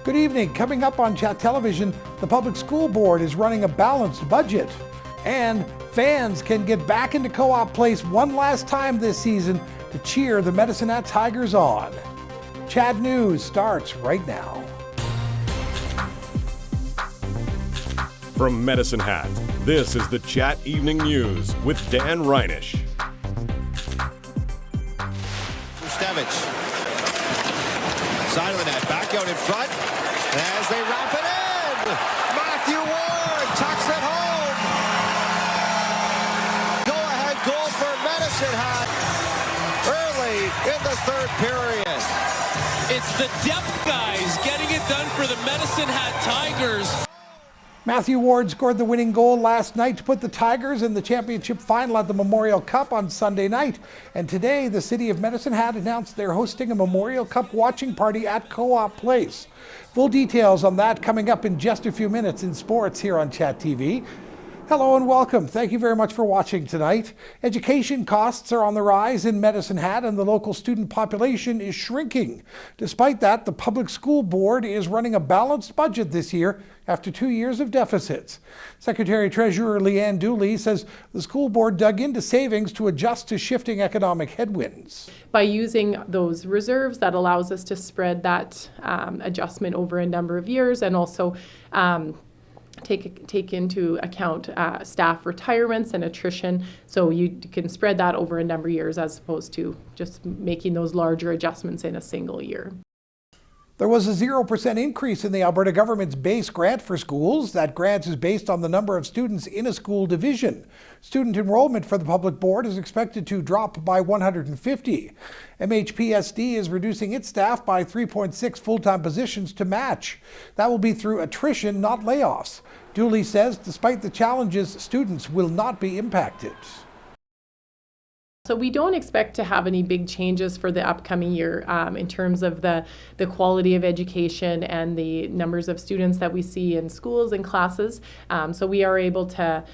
Good evening. Coming up on Chat Television, the Public School Board is running a balanced budget. And fans can get back into Co-op Place one last time this season to cheer the Medicine Hat Tigers on. Chat News starts right now. From Medicine Hat, this is the Chat Evening News with Dan Reynish. Side of the net, back out in front, as they wrap it in. Matthew Ward tucks it home. Go-ahead goal for Medicine Hat early in the third period. It's the depth guys getting it done for the Medicine Hat Tigers. Matthew Ward scored the winning goal last night to put the Tigers in the championship final at the Memorial Cup on Sunday night. And today, the city of Medicine Hat announced they're hosting a Memorial Cup watching party at Co-op Place. Full details on that coming up in just a few minutes in sports here on Chat TV. Hello and welcome. Thank you very much for watching tonight. Education costs are on the rise in Medicine Hat and the local student population is shrinking. Despite that, the Public School Board is running a balanced budget this year after 2 years of deficits. Secretary-Treasurer Leanne Dooley says the school board dug into savings to adjust to shifting economic headwinds. By using those reserves, that allows us to spread that adjustment over a number of years and also take into account staff retirements and attrition, so you can spread that over a number of years as opposed to just making those larger adjustments in a single year. There was a 0% increase in the Alberta government's base grant for schools. That grant is based on the number of students in a school division. Student enrollment for the public board is expected to drop by 150. MHPSD is reducing its staff by 3.6 full-time positions to match. That will be through attrition, not layoffs. Dooley says despite the challenges, students will not be impacted. So we don't expect to have any big changes for the upcoming year in terms of the quality of education and the numbers of students that we see in schools and classes. So we are able to,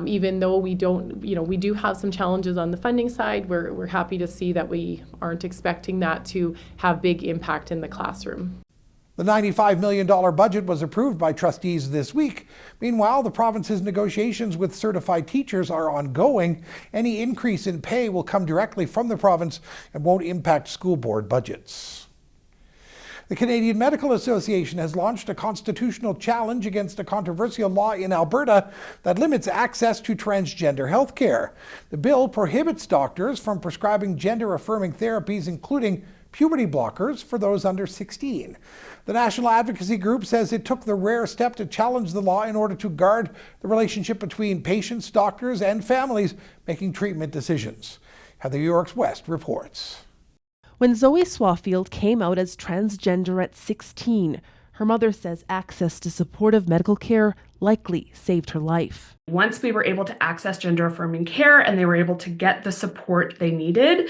even though we do have some challenges on the funding side, we're happy to see that we aren't expecting that to have big impact in the classroom. The $95 million budget was approved by trustees this week. Meanwhile, the province's negotiations with certified teachers are ongoing. Any increase in pay will come directly from the province and won't impact school board budgets. The Canadian Medical Association has launched a constitutional challenge against a controversial law in Alberta that limits access to transgender health care. The bill prohibits doctors from prescribing gender-affirming therapies, including puberty blockers for those under 16. The National Advocacy Group says it took the rare step to challenge the law in order to guard the relationship between patients, doctors, and families making treatment decisions. Heather Yorks West reports. When Zoe Swafield came out as transgender at 16, her mother says access to supportive medical care likely saved her life. Once we were able to access gender-affirming care and they were able to get the support they needed,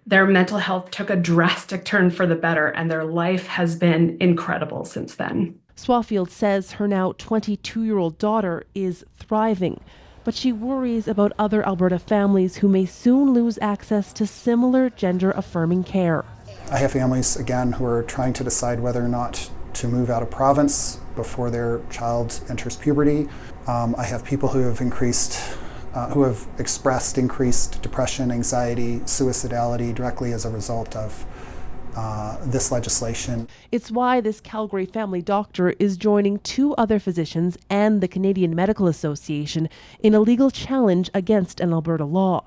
their mental health took a drastic turn for the better, and their life has been incredible since then. Swafield says her now 22-year-old daughter is thriving, but she worries about other Alberta families who may soon lose access to similar gender-affirming care. I have families, again, who are trying to decide whether or not to move out of province before their child enters puberty. I have people who have expressed increased depression, anxiety, suicidality directly as a result of this legislation. It's why this Calgary family doctor is joining 2 other physicians and the Canadian Medical Association in a legal challenge against an Alberta law.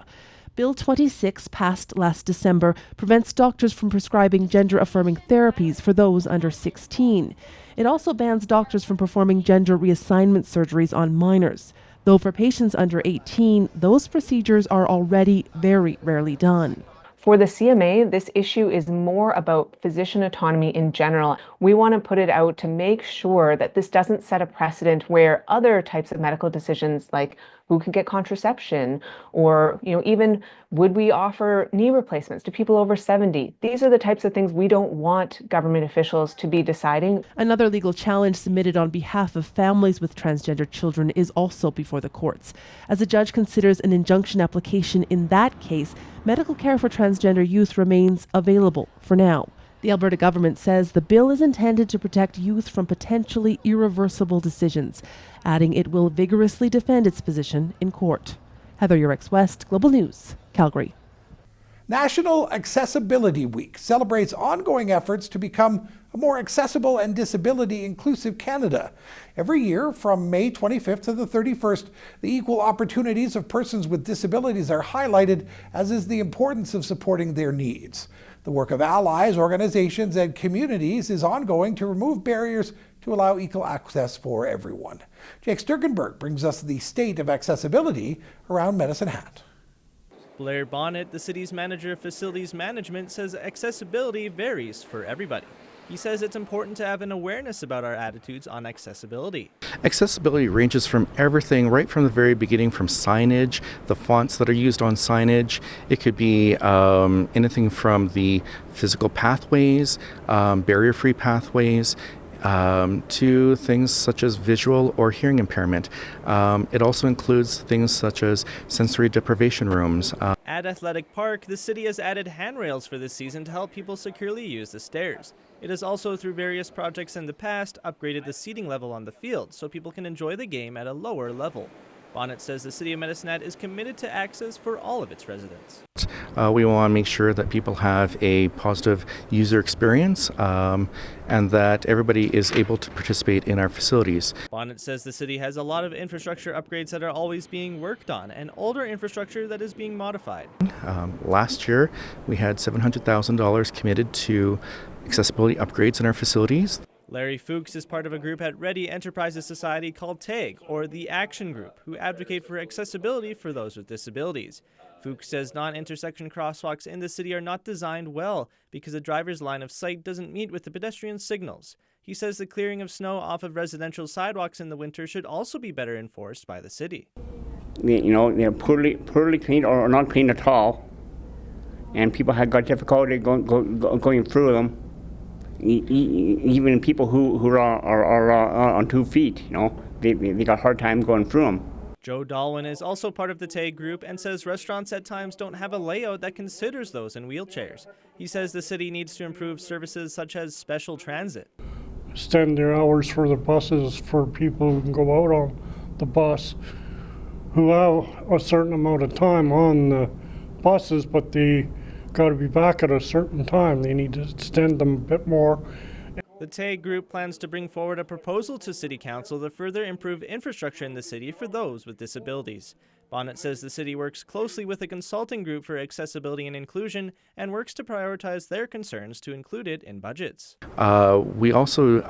Bill 26, passed last December, prevents doctors from prescribing gender-affirming therapies for those under 16. It also bans doctors from performing gender reassignment surgeries on minors. Though for patients under 18, those procedures are already very rarely done. For the CMA, this issue is more about physician autonomy in general. We want to put it out to make sure that this doesn't set a precedent where other types of medical decisions, like who can get contraception, or even would we offer knee replacements to people over 70? These are the types of things we don't want government officials to be deciding. Another legal challenge submitted on behalf of families with transgender children is also before the courts. As a judge considers an injunction application in that case, medical care for transgender youth remains available for now. The Alberta government says the bill is intended to protect youth from potentially irreversible decisions, adding it will vigorously defend its position in court. Heather Yurex-West, Global News, Calgary. National Accessibility Week celebrates ongoing efforts to become a more accessible and disability-inclusive Canada. Every year, from May 25th to the 31st, the equal opportunities of persons with disabilities are highlighted, as is the importance of supporting their needs. The work of allies, organizations, and communities is ongoing to remove barriers to allow equal access for everyone. Jake Sturkenberg brings us the state of accessibility around Medicine Hat. Blair Bonnet, the city's manager of facilities management, says accessibility varies for everybody. He says it's important to have an awareness about our attitudes on accessibility. Accessibility ranges from everything right from the very beginning, from signage, the fonts that are used on signage. It could be anything from the physical pathways, barrier-free pathways, to things such as visual or hearing impairment. It also includes things such as sensory deprivation rooms. At Athletic Park, the city has added handrails for this season to help people securely use the stairs. It has also, through various projects in the past, upgraded the seating level on the field so people can enjoy the game at a lower level. Bonnet says the City of Medicine Hat is committed to access for all of its residents. We want to make sure that people have a positive user experience and that everybody is able to participate in our facilities. Bonnet says the city has a lot of infrastructure upgrades that are always being worked on and older infrastructure that is being modified. Last year, we had $700,000 committed to accessibility upgrades in our facilities. Larry Fuchs is part of a group at Ready Enterprises Society called TAG, or the Action Group, who advocate for accessibility for those with disabilities. Fuchs says non-intersection crosswalks in the city are not designed well because the driver's line of sight doesn't meet with the pedestrian signals. He says the clearing of snow off of residential sidewalks in the winter should also be better enforced by the city. They're poorly cleaned or not cleaned at all, and people have got difficulty going through them. Even people who are on 2 feet, they got a hard time going through them. Joe Dalwin is also part of the TAG group and says restaurants at times don't have a layout that considers those in wheelchairs. He says the city needs to improve services such as special transit. Extend their hours for the buses for people who can go out on the bus, who have a certain amount of time on the buses, but they got to be back at a certain time. They need to extend them a bit more. The TAG group plans to bring forward a proposal to City Council to further improve infrastructure in the city for those with disabilities. Bonnet says the city works closely with a consulting group for accessibility and inclusion and works to prioritize their concerns to include it in budgets. We also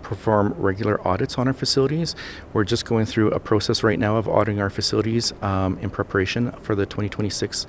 perform regular audits on our facilities. We're just going through a process right now of auditing our facilities in preparation for the 2026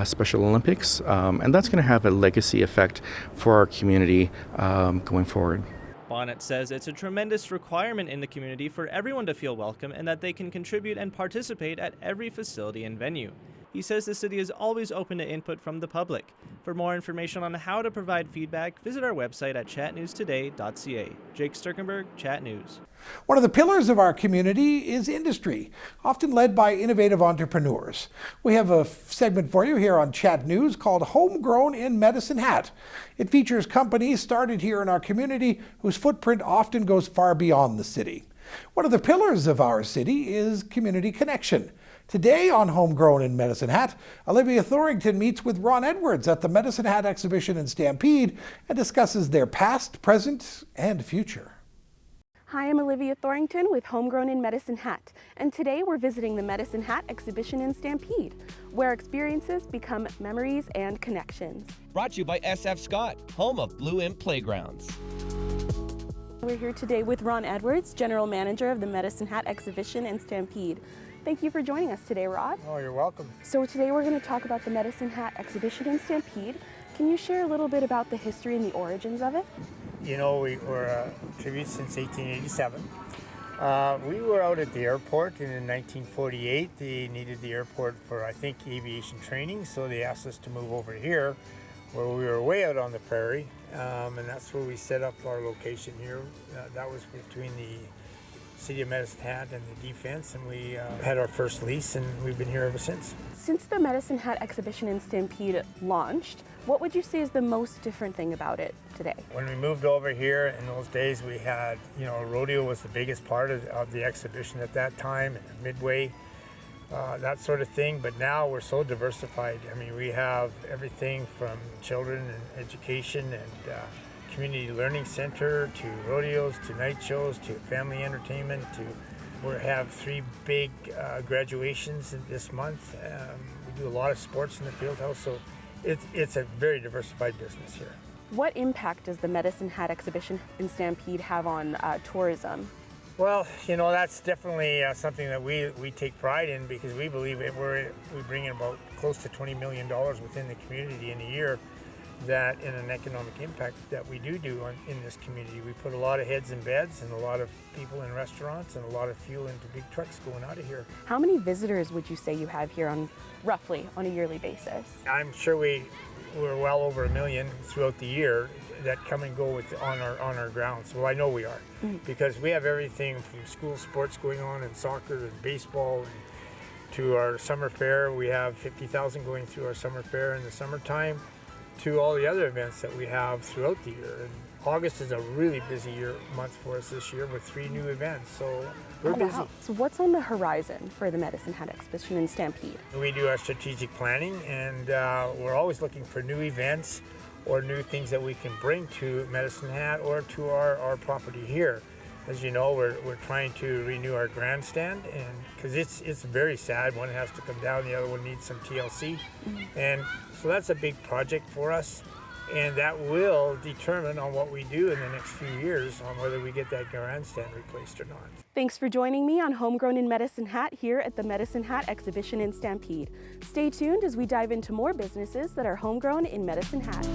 Special Olympics, and that's going to have a legacy effect for our community going forward. Bonnet says it's a tremendous requirement in the community for everyone to feel welcome and that they can contribute and participate at every facility and venue. He says the city is always open to input from the public. For more information on how to provide feedback, visit our website at chatnewstoday.ca. Jake Sturkenberg, Chat News. One of the pillars of our community is industry, often led by innovative entrepreneurs. We have a segment for you here on Chat News called Homegrown in Medicine Hat. It features companies started here in our community whose footprint often goes far beyond the city. One of the pillars of our city is community connection. Today on Homegrown in Medicine Hat, Olivia Thorington meets with Ron Edwards at the Medicine Hat exhibition in Stampede and discusses their past, present, and future. Hi, I'm Olivia Thorington with Homegrown in Medicine Hat, and today we're visiting the Medicine Hat exhibition in Stampede, where experiences become memories and connections. Brought to you by SF Scott, home of Blue Imp Playgrounds. We're here today with Ron Edwards, General Manager of the Medicine Hat exhibition in Stampede. Thank you for joining us today, Rod. Oh, you're welcome. So today we're going to talk about the Medicine Hat exhibition in Stampede. Can you share a little bit about the history and the origins of it? We were a tribute since 1887. We were out at the airport, and in 1948 they needed the airport for, I think, aviation training, so they asked us to move over here, where we were way out on the prairie, and that's where we set up our location here. That was between the City of Medicine Hat and the defense, and we had our first lease, and we've been here ever since. Since the Medicine Hat exhibition in Stampede launched, what would you say is the most different thing about it today? When we moved over here, in those days we had, rodeo was the biggest part of the exhibition at that time, and midway, that sort of thing. But now we're so diversified. I mean, we have everything from children and education and community learning center to rodeos to night shows to family entertainment to we have 3 big graduations this month. We do a lot of sports in the field house, so it's a very diversified business here. What impact does the Medicine Hat exhibition in Stampede have on tourism? Well, that's definitely something that we take pride in, because we believe we bring in about close to $20 million within the community in a year. That in an economic impact that we do in this community. We put a lot of heads in beds and a lot of people in restaurants and a lot of fuel into big trucks going out of here. How many visitors would you say you have here roughly on a yearly basis? I'm sure we're well over 1 million throughout the year that come and go on our grounds. Well, I know we are, because we have everything from school sports going on and soccer and baseball and to our summer fair. We have 50,000 going through our summer fair in the summertime, to all the other events that we have throughout the year. And August is a really busy month for us this year with 3 new events, so we're busy. So what's on the horizon for the Medicine Hat exhibition in Stampede? We do our strategic planning, and we're always looking for new events or new things that we can bring to Medicine Hat or to our property here. As you know, we're trying to renew our grandstand, and because it's very sad. One has to come down, the other one needs some TLC, and so that's a big project for us, and that will determine on what we do in the next few years on whether we get that grandstand replaced or not. Thanks for joining me on Homegrown in Medicine Hat here at the Medicine Hat exhibition in Stampede. Stay tuned as we dive into more businesses that are homegrown in Medicine Hat.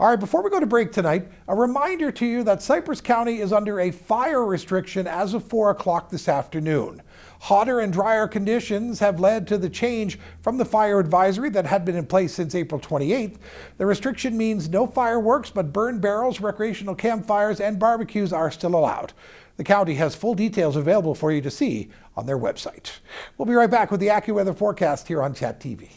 All right, before we go to break tonight, a reminder to you that Cypress County is under a fire restriction as of 4 o'clock this afternoon. Hotter and drier conditions have led to the change from the fire advisory that had been in place since April 28th. The restriction means no fireworks, but burn barrels, recreational campfires, and barbecues are still allowed. The county has full details available for you to see on their website. We'll be right back with the AccuWeather forecast here on Chat TV.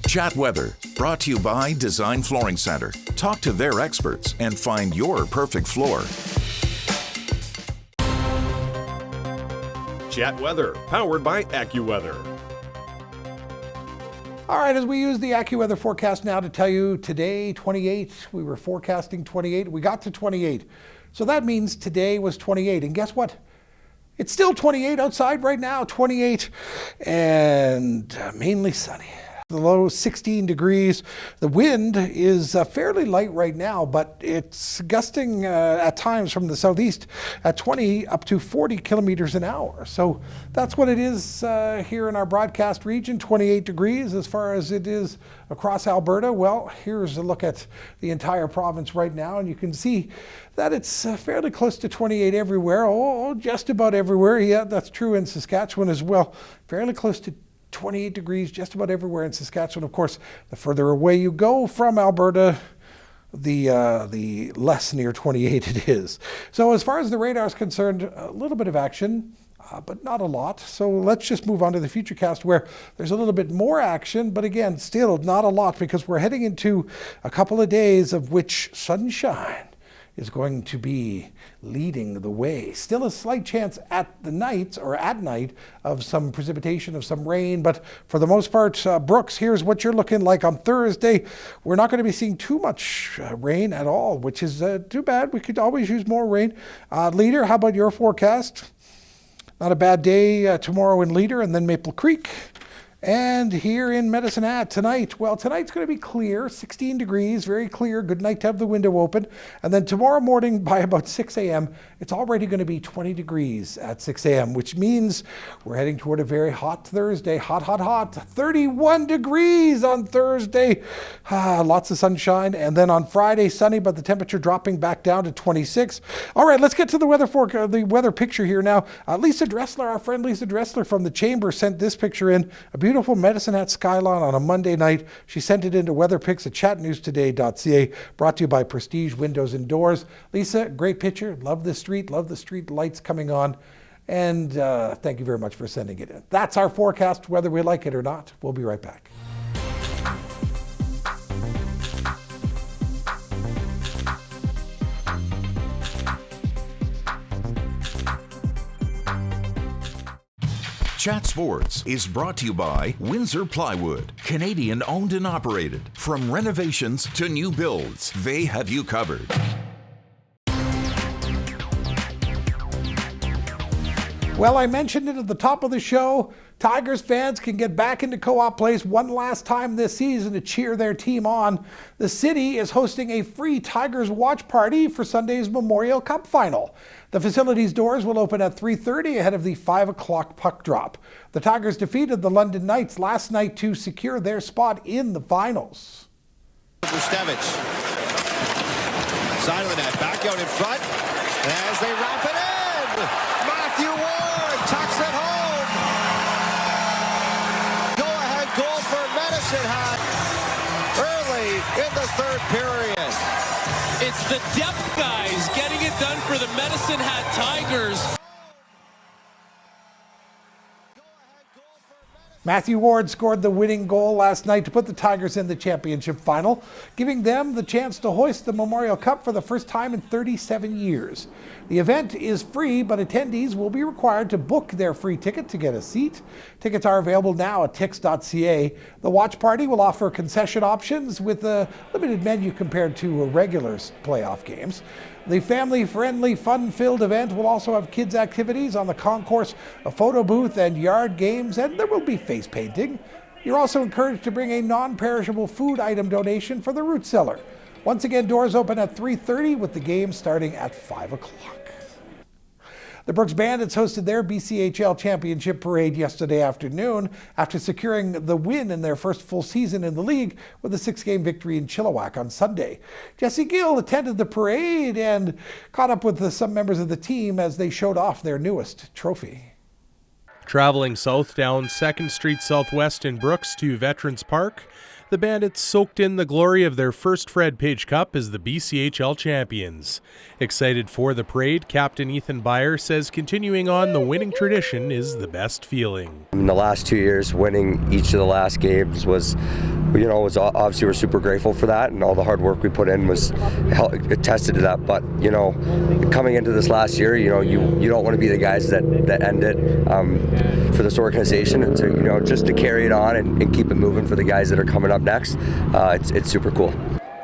Chat Weather, brought to you by Design Flooring Center. Talk to their experts and find your perfect floor. Chat Weather, powered by AccuWeather. All right, as we use the AccuWeather forecast now to tell you today, 28, we were forecasting 28, we got to 28. So that means today was 28, and guess what? It's still 28 outside right now, 28, and mainly sunny. The low 16 degrees. The wind is fairly light right now, but it's gusting at times from the southeast at 20 up to 40 kilometers an hour. So that's what it is here in our broadcast region, 28 degrees. As far as it is across Alberta, well, here's a look at the entire province right now, and you can see that it's fairly close to 28 everywhere. Oh, just about everywhere. Yeah, that's true in Saskatchewan as well. Fairly close to 28 degrees just about everywhere in Saskatchewan. Of course, the further away you go from Alberta, the less near 28 it is. So as far as the radar is concerned, a little bit of action, but not a lot. So let's just move on to the Futurecast, where there's a little bit more action, but again, still not a lot, because we're heading into a couple of days of which sunshine is going to be leading the way. Still a slight chance at night of some precipitation, of some rain, but for the most part, Brooks, here's what you're looking like on Thursday. We're not going to be seeing too much rain at all, which is too bad. We could always use more rain. Leader, how about your forecast? Not a bad day tomorrow in Leader, and then Maple Creek. And here in Medicine Hat tonight, well, tonight's going to be clear, 16 degrees, very clear. Good night to have the window open. And then tomorrow morning by about 6 a.m., it's already going to be 20 degrees at 6 a.m., which means we're heading toward a very hot Thursday. Hot, hot, hot. 31 degrees on Thursday. Lots of sunshine. And then on Friday, sunny, but the temperature dropping back down to 26. All right, let's get to the weather picture here now. Lisa Dressler, our friend Lisa Dressler from the Chamber, sent this picture in. A beautiful Medicine Hat skyline on a Monday night. She sent it into weatherpics at chatnewstoday.ca, brought to you by Prestige Windows and Doors. Lisa, great picture. Love the street lights coming on. And thank you very much for sending it in. That's our forecast, whether we like it or not. We'll be right back. Chat Sports is brought to you by Windsor Plywood, Canadian owned and operated. From renovations to new builds, they have you covered. Well, I mentioned it at the top of the show. Tigers fans can get back into Co-op Place one last time this season to cheer their team on. The city is hosting a free Tigers watch party for Sunday's Memorial Cup final. The facility's doors will open at 3:30 ahead of the 5 o'clock puck drop. The Tigers defeated the London Knights last night to secure their spot in the finals. Side of the net, back out in front as they wrap it in. Matthew Ward tucks it home. Go-ahead goal for Medicine Hat early in the third period. It's the depth guys getting it done for the Medicine Hat Tigers. Matthew Ward scored the winning goal last night to put the Tigers in the championship final, giving them the chance to hoist the Memorial Cup for the first time in 37 years. The event is free, but attendees will be required to book their free ticket to get a seat. Tickets are available now at tix.ca. The watch party will offer concession options with a limited menu compared to regular playoff games. The family-friendly, fun-filled event will also have kids' activities on the concourse, a photo booth, and yard games, and there will be face painting. You're also encouraged to bring a non-perishable food item donation for the root cellar. Once again, doors open at 3:30 with the game starting at 5 o'clock. The Brooks Bandits hosted their BCHL Championship Parade yesterday afternoon after securing the win in their first full season in the league with a 6-game victory in Chilliwack on Sunday. Jesse Gill attended the parade and caught up with some members of the team as they showed off their newest trophy. Traveling south down 2nd Street Southwest in Brooks to Veterans Park, the Bandits soaked in the glory of their first Fred Page Cup as the BCHL champions. Excited for the parade, Captain Ethan Beyer says continuing on the winning tradition is the best feeling. In the last 2 years, winning each of the last games was obviously we're super grateful for that, and all the hard work we put in was attested to that. But coming into this last year, you don't want to be the guys that end it for this organization, and to just to carry it on and keep it moving for the guys that are coming up next. It's super cool.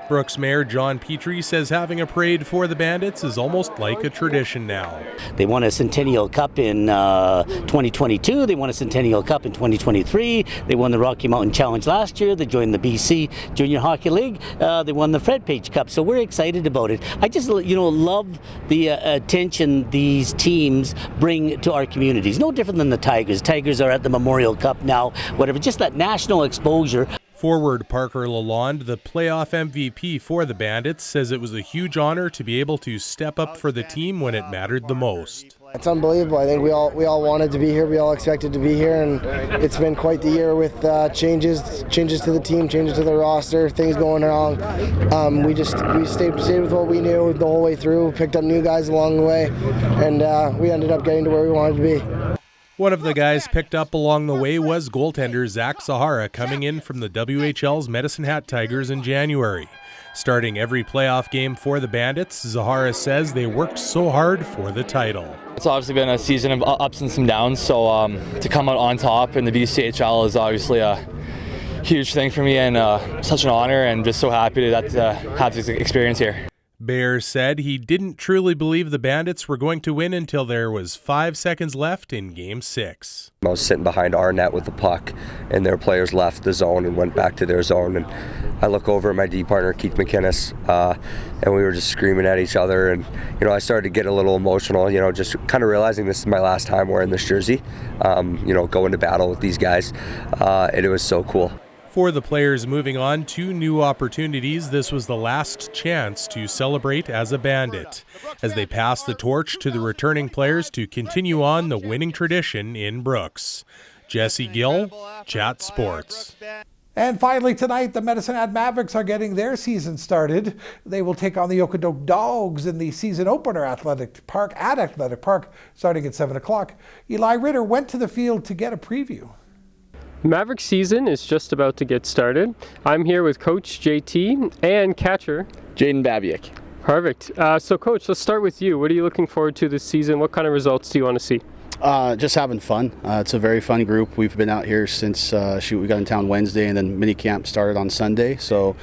Brooks Mayor John Petrie says having a parade for the Bandits is almost like a tradition now. They won a Centennial Cup in 2022. They won a Centennial Cup in 2023. They won the Rocky Mountain Challenge last year. They joined the BC Junior Hockey League. They won the Fred Page Cup. So we're excited about it. I just love the attention these teams bring to our communities. No different than the Tigers. Tigers are at the Memorial Cup now. Whatever, just that national exposure. Forward Parker Lalonde, the playoff MVP for the Bandits, says it was a huge honor to be able to step up for the team when it mattered the most. It's unbelievable. I think we all wanted to be here. We all expected to be here, and it's been quite the year with changes to the team, changes to the roster, things going wrong. We stayed with what we knew the whole way through. Picked up new guys along the way, and we ended up getting to where we wanted to be. One of the guys picked up along the way was goaltender Zach Sahara, coming in from the WHL's Medicine Hat Tigers in January. Starting every playoff game for the Bandits, Zahara says they worked so hard for the title. It's obviously been a season of ups and some downs, so to come out on top in the BCHL is obviously a huge thing for me and such an honor, and just so happy to have this experience here. Bear said he didn't truly believe the Bandits were going to win until there was 5 seconds left in Game 6. I was sitting behind our net with the puck, and their players left the zone and went back to their zone. And I look over at my D partner, Keith McInnes, and we were just screaming at each other. And, I started to get a little emotional, just kind of realizing this is my last time wearing this jersey, going to battle with these guys. And it was so cool. For the players moving on to new opportunities, this was the last chance to celebrate as a Bandit, as they pass the torch to the returning players to continue on the winning tradition in Brooks. Jesse Gill, Chat Sports. And finally tonight, the Medicine Hat Mavericks are getting their season started. They will take on the Okotoks Dogs in the season opener at Athletic Park, starting at 7 o'clock. Eli Ritter went to the field to get a preview. Maverick season is just about to get started. I'm here with Coach JT and catcher Jaden Babiak. Perfect. So Coach, let's start with you. What are you looking forward to this season? What kind of results do you want to see? Just having fun. It's a very fun group. We've been out here since we got in town Wednesday, and then mini camp started on Sunday. So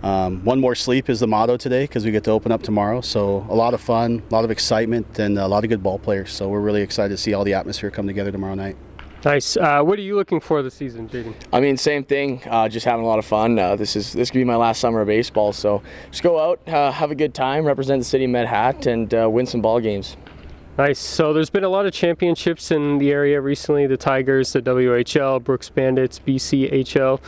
one more sleep is the motto today because we get to open up tomorrow. So a lot of fun, a lot of excitement, and a lot of good ball players. So we're really excited to see all the atmosphere come together tomorrow night. Nice. What are you looking for this season, Jaden? I mean, same thing. Just having a lot of fun. This could be my last summer of baseball. So just go out, have a good time, represent the city of Med Hat, and win some ball games. Nice. So there's been a lot of championships in the area recently. The Tigers, the WHL, Brooks Bandits, BCHL.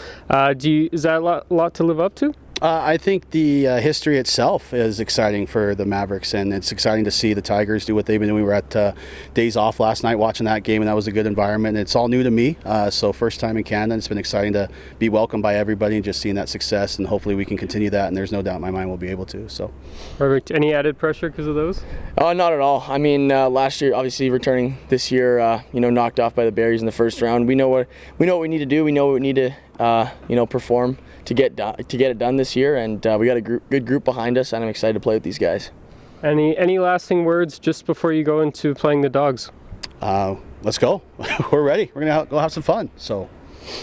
Is that a lot to live up to? I think the history itself is exciting for the Mavericks, and it's exciting to see the Tigers do what they've been doing. We were at Days Off last night watching that game, and that was a good environment. It's all new to me, so first time in Canada. It's been exciting to be welcomed by everybody and just seeing that success, and hopefully we can continue that, and there's no doubt in my mind we'll be able to. So, perfect. Any added pressure because of those? Not at all. I mean, last year, obviously returning this year, knocked off by the Berries in the first round. We know what we need to do. We know what we need to, perform to get it done this year, and we got a good group behind us, and I'm excited to play with these guys. Any lasting words just before you go into playing the Dogs? Let's go. We're ready. We're gonna go have some fun. So,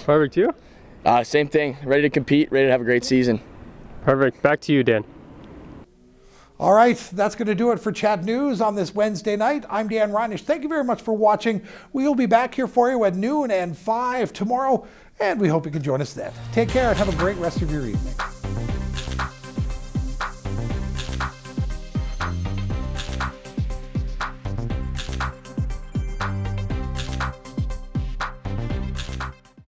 perfect. You? Same thing. Ready to compete. Ready to have a great season. Perfect. Back to you, Dan. All right, that's going to do it for Chat News on this Wednesday night. I'm Dan Reynish. Thank you very much for watching. We'll be back here for you at noon and 5 tomorrow, and we hope you can join us then. Take care and have a great rest of your evening.